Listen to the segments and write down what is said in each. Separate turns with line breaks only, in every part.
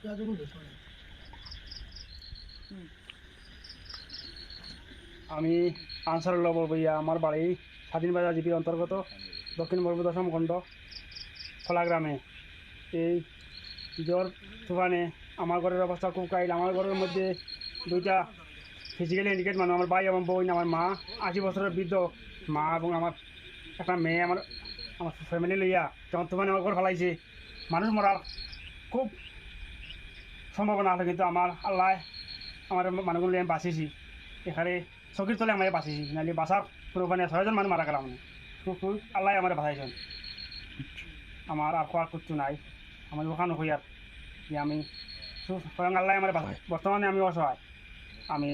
আমি আনসারুল্লাহ বরবইয়া, আমার বাড়ি স্বাধীন বাজার জিপির অন্তর্গত দক্ষিণ বরবু দশম খণ্ড খোলা গ্রামে। এই জ্বর তুফানে আমার ঘরের অবস্থা খুব কাইল। আমার ঘরের মধ্যে দুইটা ফিজিক্যালি হ্যান্ডিক্যাপ মানুষ, আমার ভাই এবং বোন, আমার মা 80 বছরের বৃদ্ধ মা এবং আমার একটা মেয়ে, আমার আমার ফ্যামিলি লইয়া যখন তুফানে আমার ঘর ফেলাইছে। মানুষ মরার খুব সম্ভাবনা আছে, কিন্তু আমার আল্লাহ আমার মানুষগুলো আমি বাঁচিয়েছি। এখানে চকির তলে আমি বাঁচিয়েছি, নাহলে বাঁচার কোনো উপায় নেই। 6 জন মানুষ মারা গেলাম আমি, আল্লাহ আমার বাঁচাইছেন। আমার আর খোয়ার কিচ্ছু নাই, আমার ওখানে হই আর যে আমি স্বয়ং আল্লাহ আমার বাঁচাই। বর্তমানে আমি অসহায়, আমি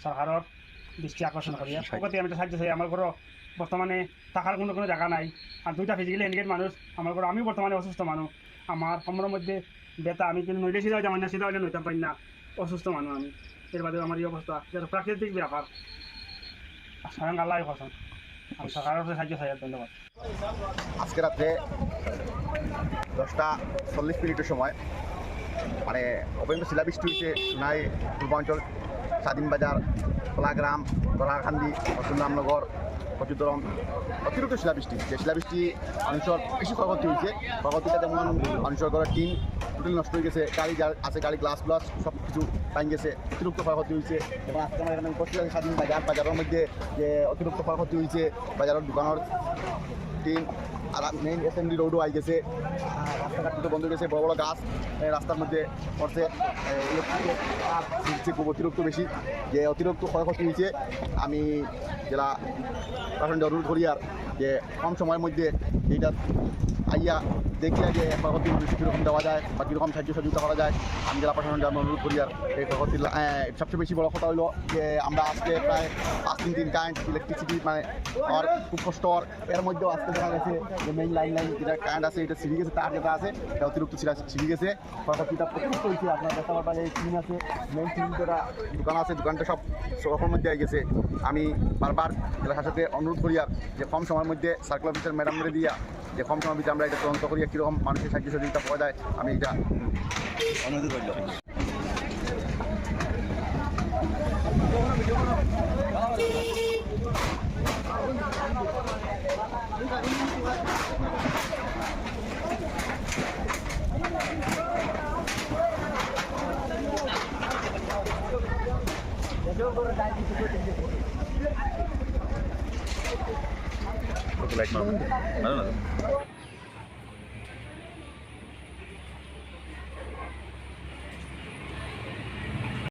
সরকারের দৃষ্টি আকর্ষণ করি। প্রগতি আমি সাহায্য চাই। আমার ঘরও বর্তমানে থাকার কোনো জায়গা নাই, আর দুইটা ফিজিক্যালি হ্যান্ডিক্যাপ মানুষ আমার ঘর। আমি বর্তমানে অসুস্থ মানুষ, আমার কোমরের মধ্যে ব্যথা। আমি কিন্তু নইলে সিধা যাবেন না, সিধা হইলে নইতাম পারি না, অসুস্থ মানুষ আমি। এর বাদেও আমার এই অবস্থা, যেটা প্রাকৃতিক ব্যাপার। স্বয়ং আল্লাহ করছেন, আমি সরকারের সাহায্য চাই। ধন্যবাদ।
আজকে রাত্রে 10:40 সময় মানে অত্যন্ত শিলাবৃষ্টি হয়েছে সোনাই পূর্বাঞ্চল, স্বাধীন বাজার, খোলাগ্রাম, দরাখান্দি, রামনগর, কচুদরম। অতিরিক্ত শিলাবৃষ্টি, যে শিলাবৃষ্টি মানুষের বেশি ক্ষয়ক্ষতি হয়েছে। ক্ষয়ক্ষতিটা যেমন মানুষের ঘরের টিন টোটালি নষ্ট হয়ে গেছে, গাড়ি যা আছে গাড়ি গ্লাস সব কিছু ভাঙ গেছে, অতিরিক্ত ক্ষয়ক্ষতি হয়েছে। এবং আজকে আমার এখানে উপস্থিত আছে স্বাধীন বাজারের মধ্যে যে অতিরিক্ত ক্ষয়ক্ষতি হয়েছে। বাজারের দোকানের টিন আর মেইন SMD রোডও আই গেছে, রাস্তাঘাট কিন্তু বন্ধ হয়ে গেছে। বড় বড় গাছ রাস্তার মধ্যে পড়ছে, ইলেকট্রিকের খুব অতিরিক্ত বেশি, যে অতিরিক্ত ক্ষয়ক্ষতি হয়েছে। আমি জেলা প্রশাসনকে অনুরোধ করি আর যে কম সময়ের মধ্যে এইটা আইয়া দেখিয়া যে ক্ষয়ক্ষতি কীরকম দেওয়া যায় বা কীরকম সাহায্য সহযোগিতা করা যায়, আমি জেলা প্রশাসনকে অনুরোধ করি। আর এই ক্ষয়ক্ষতির সবচেয়ে বেশি বড় কথা হলো যে আমরা আজকে প্রায় 5-3 দিন কারেন্ট ইলেকট্রিসিটি মানে আর খুব কষ্ট। এর মধ্যেও আজকে দেখা গেছে যে মেইন লাইন যেটা কারেন্ট আছে এটা ছিঁড়ে গেছে, তার যেটা আছে এটা অতিরিক্ত ছিঁড়ে গেছে। ক্ষয়ক্ষতিটা অতিরিক্ত হয়েছে। আপনার দেখতে পারবেন এই টিন আছে, মেইন টিন যেটা দোকান আছে, দোকানটা সব সড়কের মধ্যে হয়ে গেছে। আমি বারবার জেলা শাসককে অনুরোধ করি আর যে কম সময়ের মধ্যে সার্কেল অফিসার ম্যাডামরে দিয়া যে কম সময়ের মধ্যে আমরা এটা তদন্ত করি কীরকম মানুষের সাহায্য সহযোগিতা পাওয়া যায়, আমি এটা অনুরোধ করলাম। লাইট মারো না।